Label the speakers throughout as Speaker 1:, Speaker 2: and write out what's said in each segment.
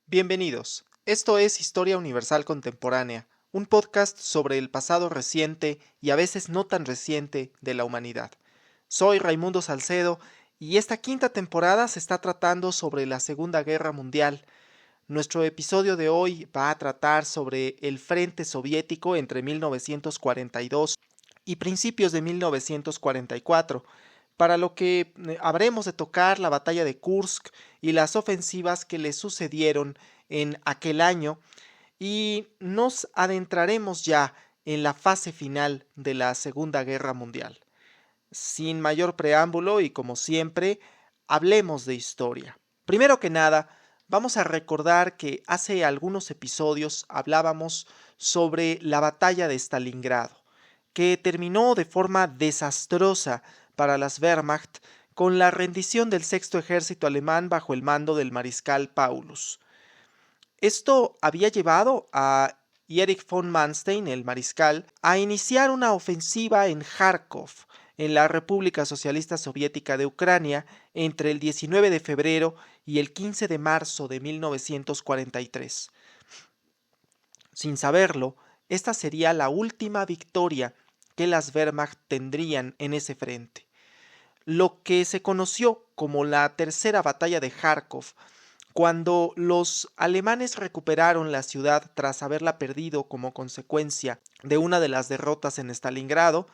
Speaker 1: Bienvenidos. Esto es Historia Universal Contemporánea, un podcast sobre el pasado reciente y a veces no tan reciente de la humanidad. Soy Raimundo Salcedo y esta quinta temporada se está tratando sobre la Segunda Guerra Mundial. Nuestro episodio de hoy va a tratar sobre el frente soviético entre 1942 y principios de 1944, para lo que habremos de tocar la batalla de Kursk y las ofensivas que le sucedieron en aquel año, y nos adentraremos ya en la fase final de la Segunda Guerra Mundial. Sin mayor preámbulo y como siempre, hablemos de historia. Primero que nada, vamos a recordar que hace algunos episodios hablábamos sobre la batalla de Stalingrado, que terminó de forma desastrosa para las Wehrmacht con la rendición del sexto ejército alemán bajo el mando del mariscal Paulus. Esto había llevado a Erich von Manstein, el mariscal, a iniciar una ofensiva en Kharkov, en la República Socialista Soviética de Ucrania, entre el 19 de febrero y el 15 de marzo de 1943. Sin saberlo, esta sería la última victoria que las Wehrmacht tendrían en ese frente. Lo que se conoció como la Tercera Batalla de Kharkov, cuando los alemanes recuperaron la ciudad tras haberla perdido como consecuencia de una de las derrotas en Stalingrado,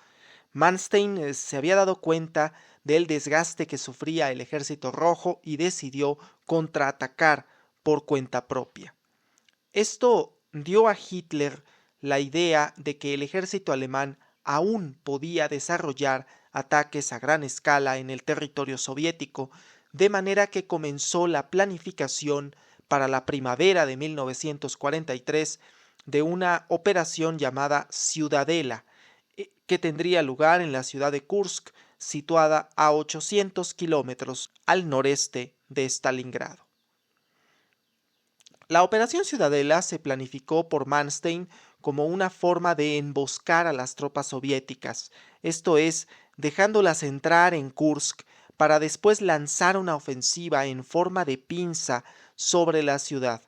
Speaker 1: Manstein se había dado cuenta del desgaste que sufría el Ejército Rojo y decidió contraatacar por cuenta propia. Esto dio a Hitler la idea de que el ejército alemán aún podía desarrollar ataques a gran escala en el territorio soviético, de manera que comenzó la planificación para la primavera de 1943 de una operación llamada Ciudadela, que tendría lugar en la ciudad de Kursk, situada a 800 kilómetros al noreste de Stalingrado. La operación Ciudadela se planificó por Manstein como una forma de emboscar a las tropas soviéticas, esto es, dejándolas entrar en Kursk para después lanzar una ofensiva en forma de pinza sobre la ciudad,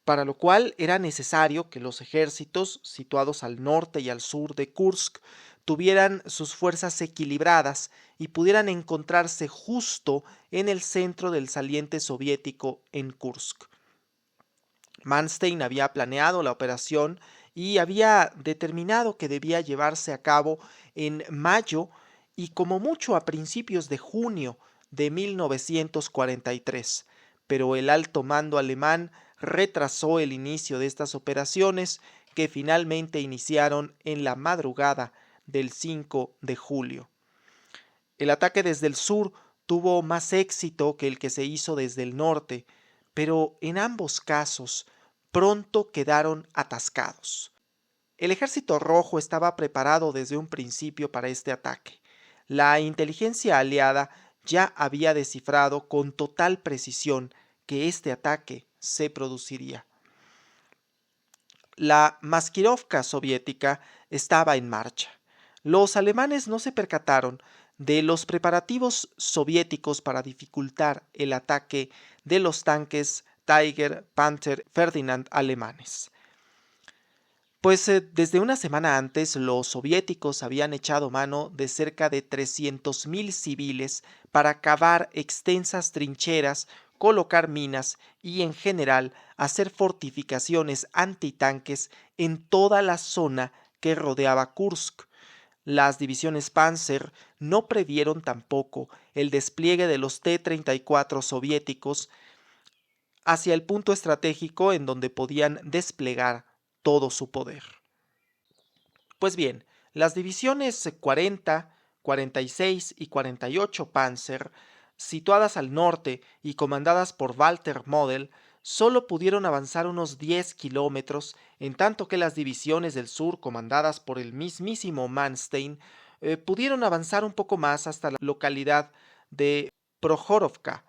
Speaker 1: para lo cual era necesario que los ejércitos situados al norte y al sur de Kursk tuvieran sus fuerzas equilibradas y pudieran encontrarse justo en el centro del saliente soviético en Kursk. Manstein había planeado la operación y había determinado que debía llevarse a cabo en mayo y como mucho a principios de junio de 1943, pero el alto mando alemán retrasó el inicio de estas operaciones, que finalmente iniciaron en la madrugada del 5 de julio. El ataque desde el sur tuvo más éxito que el que se hizo desde el norte, pero en ambos casos pronto quedaron atascados. El ejército rojo estaba preparado desde un principio para este ataque. La inteligencia aliada ya había descifrado con total precisión que este ataque se produciría. La Maskirovka soviética estaba en marcha. Los alemanes no se percataron de los preparativos soviéticos para dificultar el ataque de los tanques Tiger, Panther, Ferdinand alemanes. Pues desde una semana antes los soviéticos habían echado mano de cerca de 300.000 civiles para cavar extensas trincheras, colocar minas y en general hacer fortificaciones antitanques en toda la zona que rodeaba Kursk. Las divisiones Panzer no previeron tampoco el despliegue de los T-34 soviéticos hacia el punto estratégico en donde podían desplegar todo su poder. Pues bien, las divisiones 40, 46 y 48 Panzer, situadas al norte y comandadas por Walter Model, solo pudieron avanzar unos 10 kilómetros, en tanto que las divisiones del sur, comandadas por el mismísimo Manstein, pudieron avanzar un poco más hasta la localidad de Prokhorovka,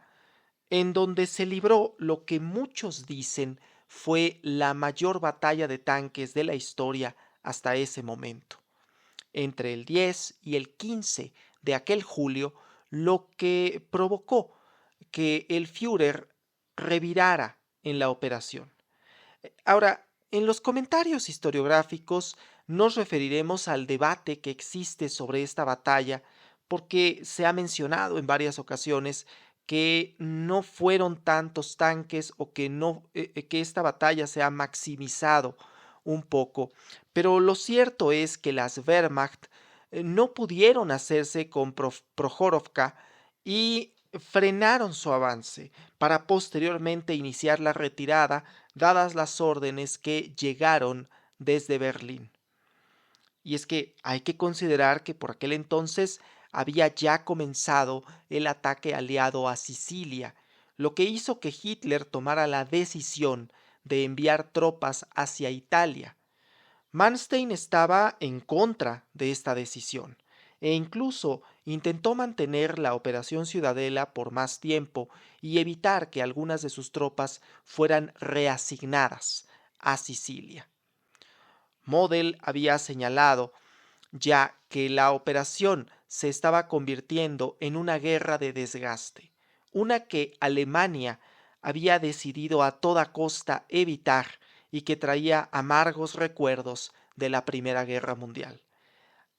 Speaker 1: en donde se libró lo que muchos dicen fue la mayor batalla de tanques de la historia hasta ese momento. Entre el 10 y el 15 de aquel julio, lo que provocó que el Führer revirara en la operación. Ahora, en los comentarios historiográficos nos referiremos al debate que existe sobre esta batalla porque se ha mencionado en varias ocasiones que no fueron tantos tanques o que no que esta batalla se ha maximizado un poco, pero lo cierto es que las Wehrmacht no pudieron hacerse con Prohorovka y frenaron su avance para posteriormente iniciar la retirada dadas las órdenes que llegaron desde Berlín. Y es que hay que considerar que por aquel entonces había ya comenzado el ataque aliado a Sicilia, lo que hizo que Hitler tomara la decisión de enviar tropas hacia Italia. Manstein estaba en contra de esta decisión e incluso intentó mantener la Operación Ciudadela por más tiempo y evitar que algunas de sus tropas fueran reasignadas a Sicilia. Model había señalado ya que la operación se estaba convirtiendo en una guerra de desgaste, una que Alemania había decidido a toda costa evitar y que traía amargos recuerdos de la Primera Guerra Mundial.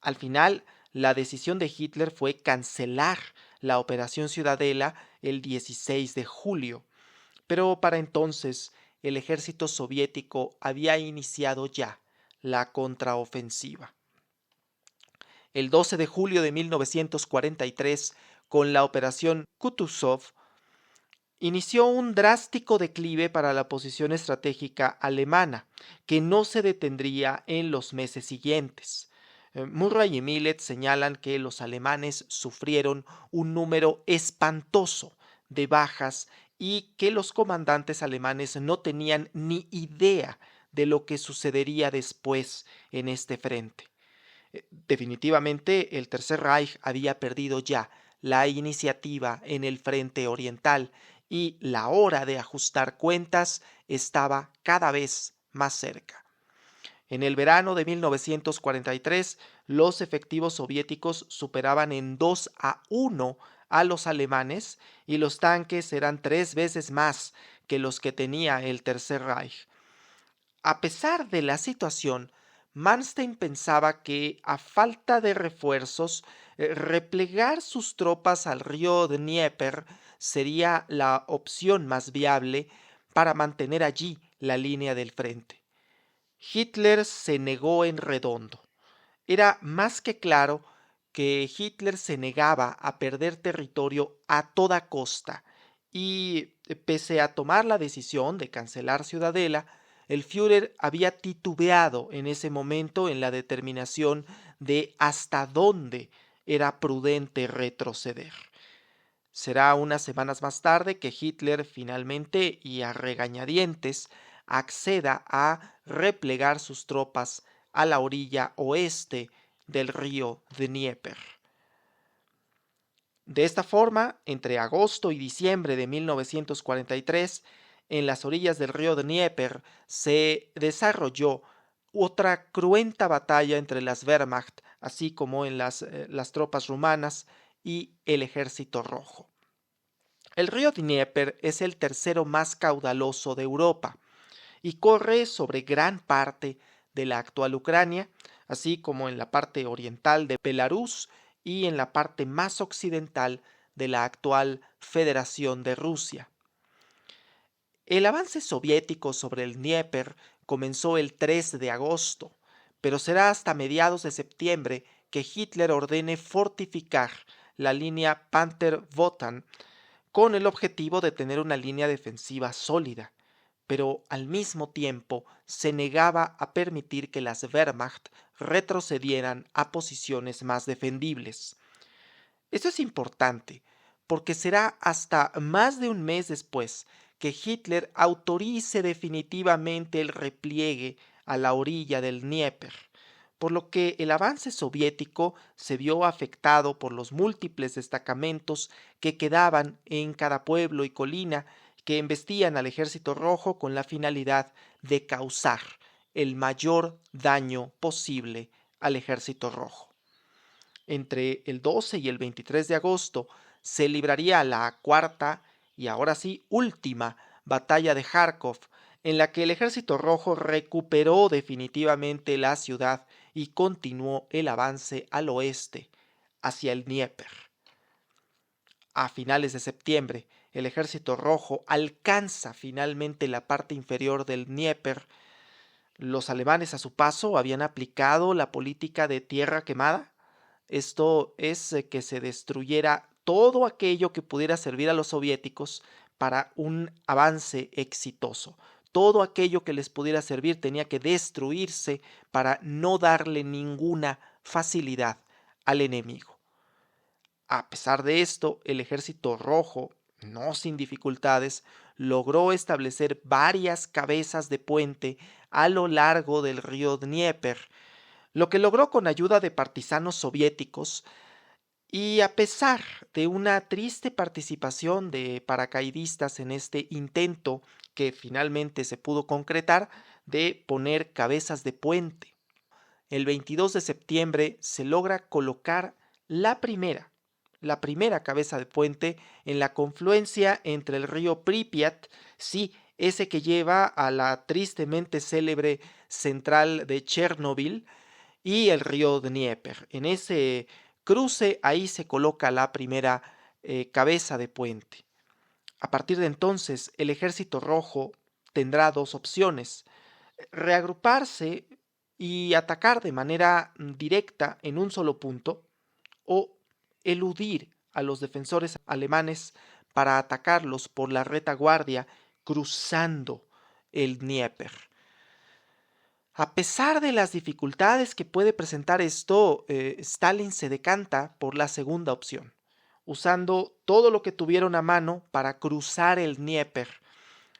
Speaker 1: Al final, la decisión de Hitler fue cancelar la Operación Ciudadela el 16 de julio, pero para entonces el ejército soviético había iniciado ya la contraofensiva. El 12 de julio de 1943, con la Operación Kutuzov, inició un drástico declive para la posición estratégica alemana, que no se detendría en los meses siguientes. Murray y Millet señalan que los alemanes sufrieron un número espantoso de bajas y que los comandantes alemanes no tenían ni idea de lo que sucedería después en este frente. Definitivamente el Tercer Reich había perdido ya la iniciativa en el frente oriental y la hora de ajustar cuentas estaba cada vez más cerca. En el verano de 1943, los efectivos soviéticos superaban en 2-1 a los alemanes y los tanques eran 3 veces más que los que tenía el Tercer Reich. A pesar de la situación, Manstein pensaba que, a falta de refuerzos, replegar sus tropas al río Dnieper sería la opción más viable para mantener allí la línea del frente. Hitler se negó en redondo. Era más que claro que Hitler se negaba a perder territorio a toda costa y, pese a tomar la decisión de cancelar Ciudadela, el Führer había titubeado en ese momento en la determinación de hasta dónde era prudente retroceder. Será unas semanas más tarde que Hitler finalmente y a regañadientes acceda a replegar sus tropas a la orilla oeste del río Dnieper. De esta forma, entre agosto y diciembre de 1943, en las orillas del río Dnieper se desarrolló otra cruenta batalla entre las Wehrmacht, así como en las tropas rumanas y el Ejército Rojo. El río Dnieper es el tercero más caudaloso de Europa y corre sobre gran parte de la actual Ucrania, así como en la parte oriental de Belarus y en la parte más occidental de la actual Federación de Rusia. El avance soviético sobre el Dnieper comenzó el 3 de agosto, pero será hasta mediados de septiembre que Hitler ordene fortificar la línea Panther-Wotan con el objetivo de tener una línea defensiva sólida, pero al mismo tiempo se negaba a permitir que las Wehrmacht retrocedieran a posiciones más defendibles. Esto es importante porque será hasta más de un mes después que Hitler autorice definitivamente el repliegue a la orilla del Dnieper, por lo que el avance soviético se vio afectado por los múltiples destacamentos que quedaban en cada pueblo y colina que embestían al Ejército Rojo con la finalidad de causar el mayor daño posible al Ejército Rojo. Entre el 12 y el 23 de agosto se libraría la cuarta y ahora sí última Batalla de Kharkov, en la que el Ejército Rojo recuperó definitivamente la ciudad y continuó el avance al oeste, hacia el Dnieper. A finales de septiembre, el Ejército Rojo alcanza finalmente la parte inferior del Dnieper. Los alemanes a su paso habían aplicado la política de tierra quemada. Esto es que se destruyera todo aquello que pudiera servir a los soviéticos para un avance exitoso. Todo aquello que les pudiera servir tenía que destruirse para no darle ninguna facilidad al enemigo. A pesar de esto, el Ejército Rojo, no sin dificultades, logró establecer varias cabezas de puente a lo largo del río Dnieper, lo que logró con ayuda de partisanos soviéticos y a pesar de una triste participación de paracaidistas en este intento que finalmente se pudo concretar de poner cabezas de puente. El 22 de septiembre se logra colocar la primera, la primera cabeza de puente en la confluencia entre el río Pripyat, sí, ese que lleva a la tristemente célebre central de Chernóbil, y el río Dnieper. En ese cruce ahí se coloca la primera cabeza de puente. A partir de entonces, el Ejército Rojo tendrá dos opciones: reagruparse y atacar de manera directa en un solo punto, o eludir a los defensores alemanes para atacarlos por la retaguardia cruzando el Dnieper. A pesar de las dificultades que puede presentar esto, Stalin se decanta por la segunda opción, usando todo lo que tuvieron a mano para cruzar el Dnieper,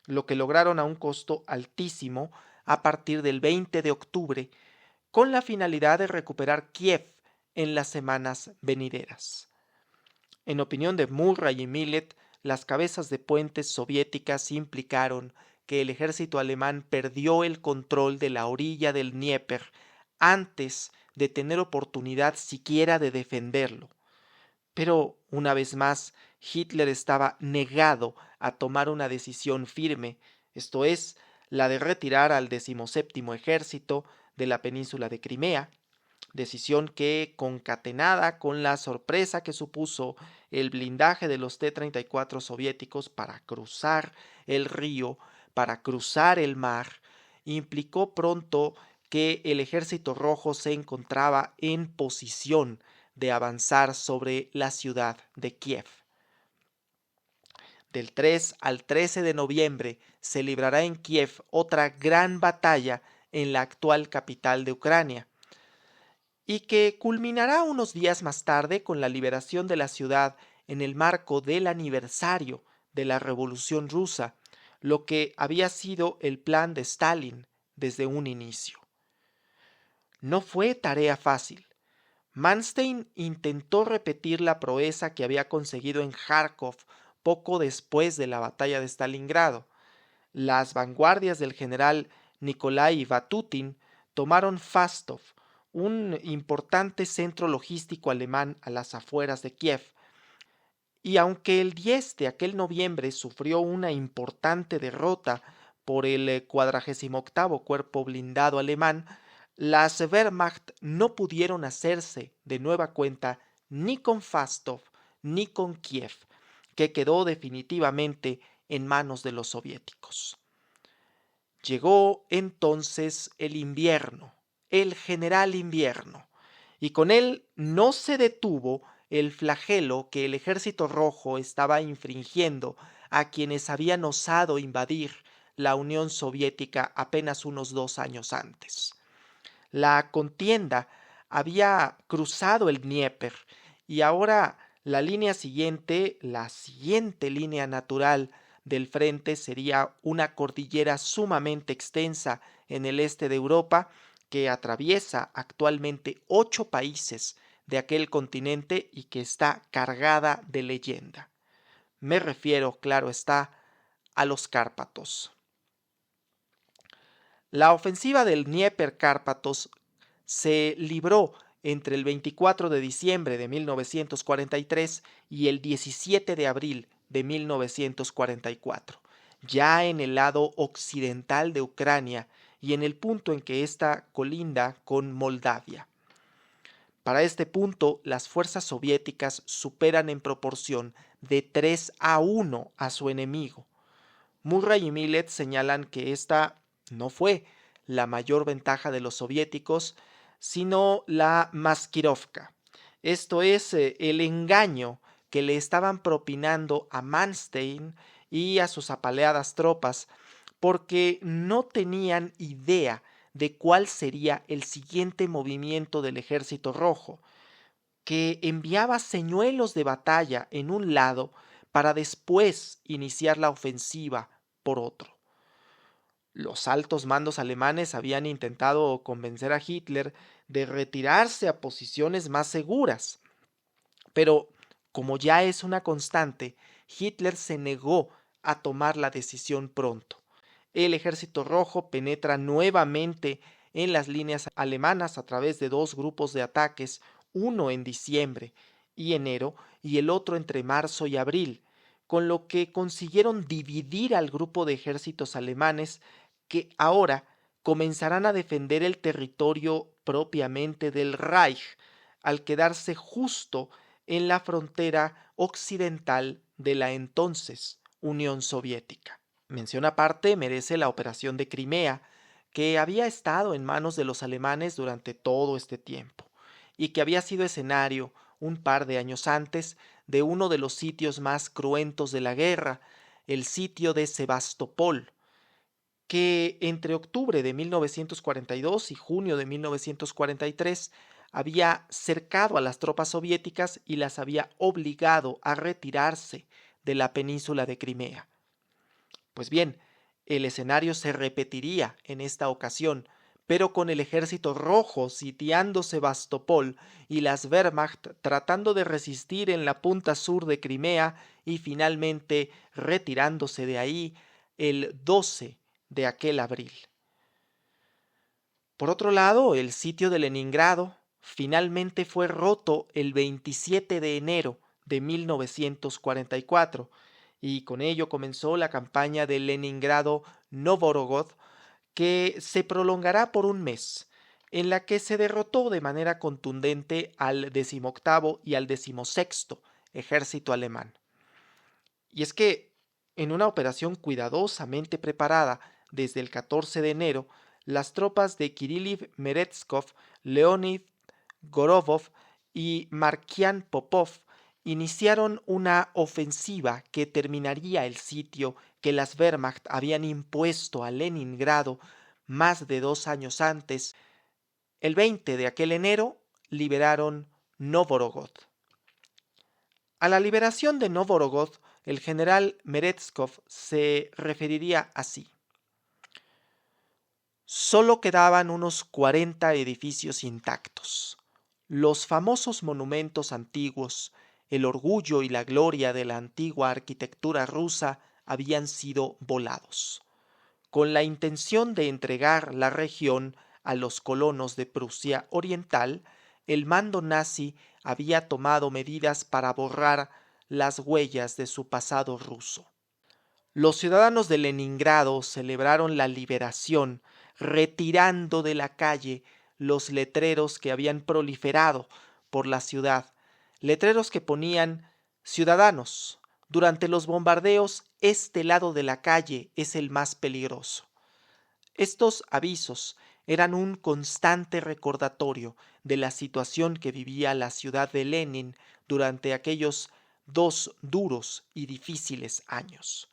Speaker 1: lo que lograron a un costo altísimo a partir del 20 de octubre, con la finalidad de recuperar Kiev en las semanas venideras. En opinión de Murray y Millet, las cabezas de puentes soviéticas implicaron que el ejército alemán perdió el control de la orilla del Dnieper antes de tener oportunidad siquiera de defenderlo. Pero, una vez más, Hitler estaba negado a tomar una decisión firme, esto es, la de retirar al 17º Ejército de la península de Crimea, decisión que, concatenada con la sorpresa que supuso el blindaje de los T-34 soviéticos para cruzar el río, para cruzar el mar, implicó pronto que el Ejército Rojo se encontraba en posición de avanzar sobre la ciudad de Kiev. Del 3 al 13 de noviembre se librará en Kiev otra gran batalla en la actual capital de Ucrania, y que culminará unos días más tarde con la liberación de la ciudad en el marco del aniversario de la Revolución Rusa, lo que había sido el plan de Stalin desde un inicio. No fue tarea fácil. Manstein intentó repetir la proeza que había conseguido en Kharkov poco después de la batalla de Stalingrado. Las vanguardias del general Nikolai Vatutin tomaron Fastov, un importante centro logístico alemán a las afueras de Kiev, y aunque el 10 de aquel noviembre sufrió una importante derrota por el 48º Cuerpo Blindado alemán, las Wehrmacht no pudieron hacerse de nueva cuenta ni con Fastov ni con Kiev, que quedó definitivamente en manos de los soviéticos. Llegó entonces el invierno, el general invierno, y con él no se detuvo el flagelo que el Ejército Rojo estaba infringiendo a quienes habían osado invadir la Unión Soviética apenas unos 2 años antes. La contienda había cruzado el Dnieper y ahora la siguiente línea natural del frente sería una cordillera sumamente extensa en el este de Europa que atraviesa actualmente 8 países de aquel continente y que está cargada de leyenda. Me refiero, claro está, a los Cárpatos. La ofensiva del Dnieper-Cárpatos se libró entre el 24 de diciembre de 1943 y el 17 de abril de 1944, ya en el lado occidental de Ucrania y en el punto en que ésta colinda con Moldavia. Para este punto, las fuerzas soviéticas superan en proporción de 3-1 a su enemigo. Murray y Millet señalan que esta no fue la mayor ventaja de los soviéticos, sino la maskirovka. Esto es el engaño que le estaban propinando a Manstein y a sus apaleadas tropas, porque no tenían idea de cuál sería el siguiente movimiento del Ejército Rojo, que enviaba señuelos de batalla en un lado para después iniciar la ofensiva por otro. Los altos mandos alemanes habían intentado convencer a Hitler de retirarse a posiciones más seguras, pero como ya es una constante, Hitler se negó a tomar la decisión pronto. El Ejército Rojo penetra nuevamente en las líneas alemanas a través de dos grupos de ataques, uno en diciembre y enero y el otro entre marzo y abril, con lo que consiguieron dividir al grupo de ejércitos alemanes que ahora comenzarán a defender el territorio propiamente del Reich, al quedarse justo en la frontera occidental de la entonces Unión Soviética. Mención aparte merece la operación de Crimea, que había estado en manos de los alemanes durante todo este tiempo y que había sido escenario un par de años antes de uno de los sitios más cruentos de la guerra, el sitio de Sebastopol, que entre octubre de 1942 y junio de 1943 había cercado a las tropas soviéticas y las había obligado a retirarse de la península de Crimea. Pues bien, el escenario se repetiría en esta ocasión, pero con el ejército rojo sitiando Sebastopol y las Wehrmacht tratando de resistir en la punta sur de Crimea y finalmente retirándose de ahí el 12 de aquel abril. Por otro lado, el sitio de Leningrado finalmente fue roto el 27 de enero de 1944 y con ello comenzó la campaña de Leningrado-Novgorod, que se prolongará por un mes, en la que se derrotó de manera contundente al 18º y al 16º ejército alemán. Y es que, en una operación cuidadosamente preparada desde el 14 de enero, las tropas de Kirillov Merezhkov, Leonid Gorovov y Markian Popov iniciaron una ofensiva que terminaría el sitio que las Wehrmacht habían impuesto a Leningrado más de 2 años antes. El 20 de aquel enero liberaron Novgorod. A la liberación de Novgorod, el general Merezhkov se referiría así: solo quedaban unos 40 edificios intactos. Los famosos monumentos antiguos, el orgullo y la gloria de la antigua arquitectura rusa habían sido volados, con la intención de entregar la región a los colonos de Prusia Oriental. El mando nazi había tomado medidas para borrar las huellas de su pasado ruso. Los ciudadanos de Leningrado celebraron la liberación retirando de la calle los letreros que habían proliferado por la ciudad, letreros que ponían: ciudadanos, durante los bombardeos este lado de la calle es el más peligroso. Estos avisos eran un constante recordatorio de la situación que vivía la ciudad de Lenin durante aquellos 2 duros y difíciles años.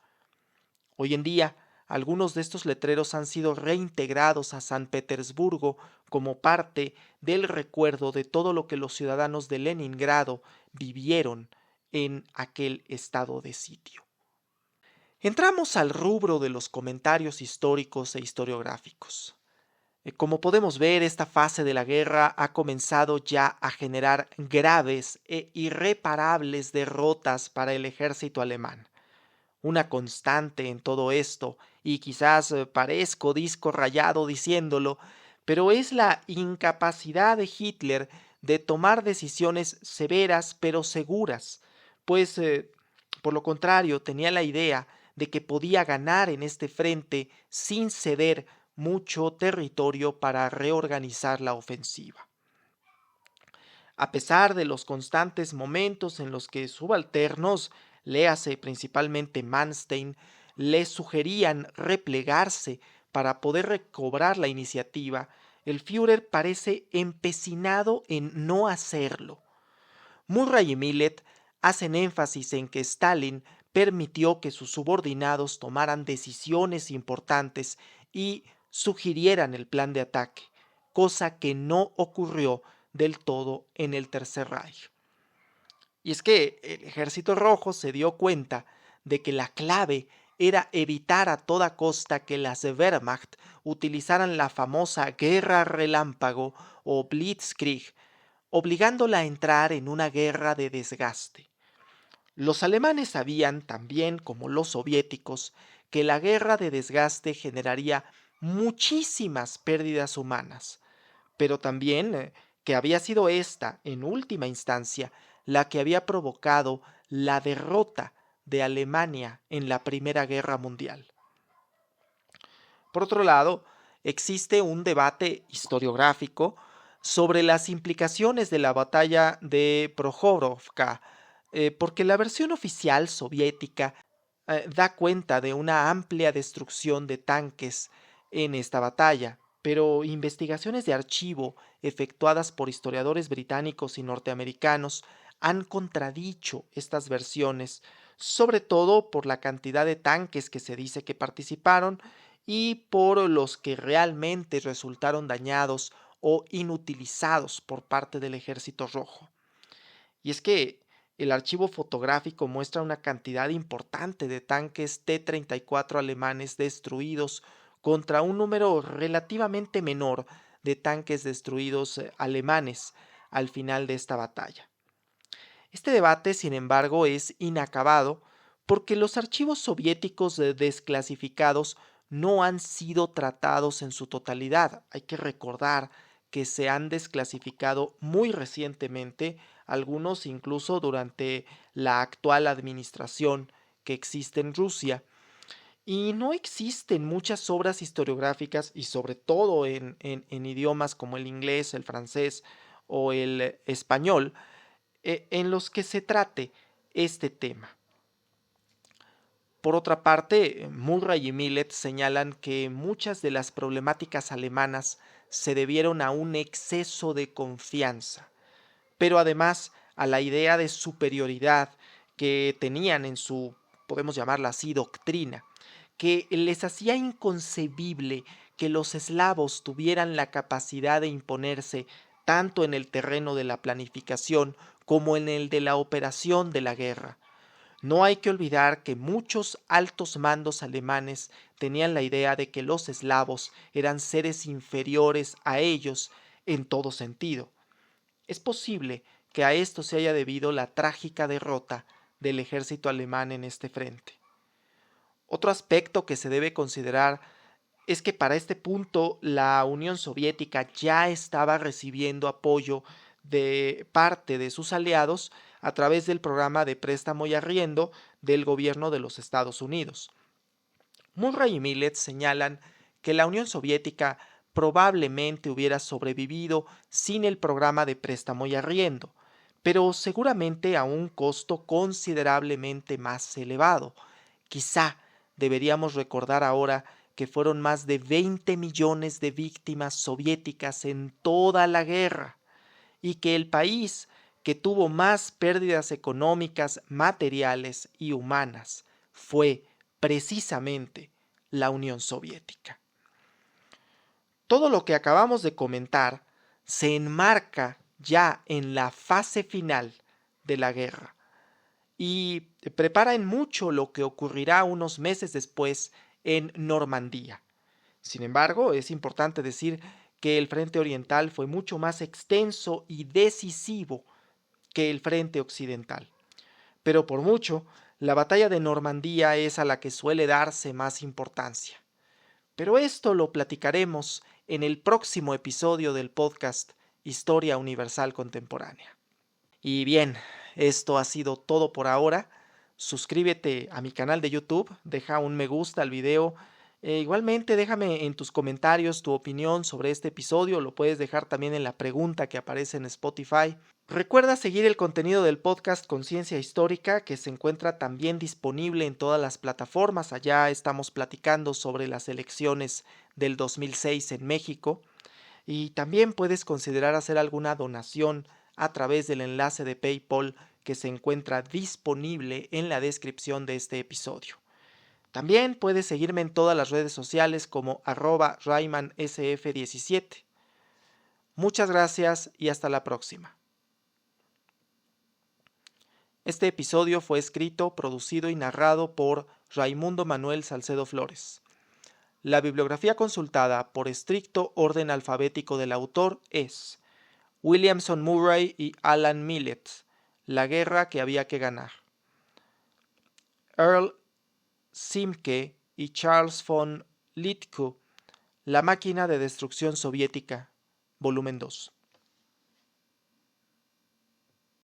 Speaker 1: Hoy en día, algunos de estos letreros han sido reintegrados a San Petersburgo como parte del recuerdo de todo lo que los ciudadanos de Leningrado vivieron en aquel estado de sitio. Entramos al rubro de los comentarios históricos e historiográficos. Como podemos ver, esta fase de la guerra ha comenzado ya a generar graves e irreparables derrotas para el ejército alemán. Una constante en todo esto, y quizás parezco disco rayado diciéndolo, pero es la incapacidad de Hitler de tomar decisiones severas pero seguras, pues por lo contrario tenía la idea de que podía ganar en este frente sin ceder mucho territorio para reorganizar la ofensiva. A pesar de los constantes momentos en los que subalternos, léase principalmente Manstein, le sugerían replegarse para poder recobrar la iniciativa, el Führer parece empecinado en no hacerlo. Murray y Millet hacen énfasis en que Stalin permitió que sus subordinados tomaran decisiones importantes y sugirieran el plan de ataque, cosa que no ocurrió del todo en el Tercer Reich. Y es que el Ejército Rojo se dio cuenta de que la clave era evitar a toda costa que las Wehrmacht utilizaran la famosa guerra relámpago o Blitzkrieg, obligándola a entrar en una guerra de desgaste. Los alemanes sabían también, como los soviéticos, que la guerra de desgaste generaría muchísimas pérdidas humanas, pero también que había sido esta, en última instancia, la que había provocado la derrota de Alemania en la Primera Guerra Mundial. Por otro lado, existe un debate historiográfico sobre las implicaciones de la batalla de Prokhorovka, porque la versión oficial soviética da cuenta de una amplia destrucción de tanques en esta batalla, pero investigaciones de archivo efectuadas por historiadores británicos y norteamericanos han contradicho estas versiones, sobre todo por la cantidad de tanques que se dice que participaron y por los que realmente resultaron dañados o inutilizados por parte del Ejército Rojo. Y es que el archivo fotográfico muestra una cantidad importante de tanques T-34 alemanes destruidos contra un número relativamente menor de tanques destruidos alemanes al final de esta batalla. Este debate, sin embargo, es inacabado porque los archivos soviéticos desclasificados no han sido tratados en su totalidad. Hay que recordar que se han desclasificado muy recientemente, algunos incluso durante la actual administración que existe en Rusia, y no existen muchas obras historiográficas, y sobre todo en idiomas como el inglés, el francés o el español, en los que se trate este tema. Por otra parte, Murray y Millet señalan que muchas de las problemáticas alemanas se debieron a un exceso de confianza, pero además a la idea de superioridad que tenían en su, podemos llamarla así, doctrina, que les hacía inconcebible que los eslavos tuvieran la capacidad de imponerse tanto en el terreno de la planificación como en el de la operación de la guerra. No hay que olvidar que muchos altos mandos alemanes tenían la idea de que los eslavos eran seres inferiores a ellos en todo sentido. Es posible que a esto se haya debido la trágica derrota del ejército alemán en este frente. Otro aspecto que se debe considerar es que para este punto la Unión Soviética ya estaba recibiendo apoyo de parte de sus aliados a través del programa de préstamo y arriendo del gobierno de los Estados Unidos. Murray y Millet señalan que la Unión Soviética probablemente hubiera sobrevivido sin el programa de préstamo y arriendo, pero seguramente a un costo considerablemente más elevado. Quizá deberíamos recordar ahora que fueron más de 20 millones de víctimas soviéticas en toda la guerra, y que el país que tuvo más pérdidas económicas, materiales y humanas fue precisamente la Unión Soviética. Todo lo que acabamos de comentar se enmarca ya en la fase final de la guerra y prepara en mucho lo que ocurrirá unos meses después en Normandía. Sin embargo, es importante decir que el frente oriental fue mucho más extenso y decisivo que el frente occidental. Pero por mucho, la batalla de Normandía es a la que suele darse más importancia. Pero esto lo platicaremos en el próximo episodio del podcast Historia Universal Contemporánea. Y bien, esto ha sido todo por ahora. suscríbete a mi canal de YouTube, deja un me gusta al video. Igualmente déjame en tus comentarios tu opinión sobre este episodio, lo puedes dejar también en la pregunta que aparece en Spotify. Recuerda seguir el contenido del podcast Conciencia Histórica, que se encuentra también disponible en todas las plataformas. Allá estamos platicando sobre las elecciones del 2006 en México. Y también puedes considerar hacer alguna donación a través del enlace de PayPal que se encuentra disponible en la descripción de este episodio. También puedes seguirme en todas las redes sociales como @RaymanSF17. Muchas gracias y hasta la próxima. Este episodio fue escrito, producido y narrado por Raimundo Manuel Salcedo Flores. La bibliografía consultada por estricto orden alfabético del autor es Williamson Murray y Alan Millett, La guerra que había que ganar. Earl Simke y Charles von Littke, La máquina de destrucción soviética, volumen 2.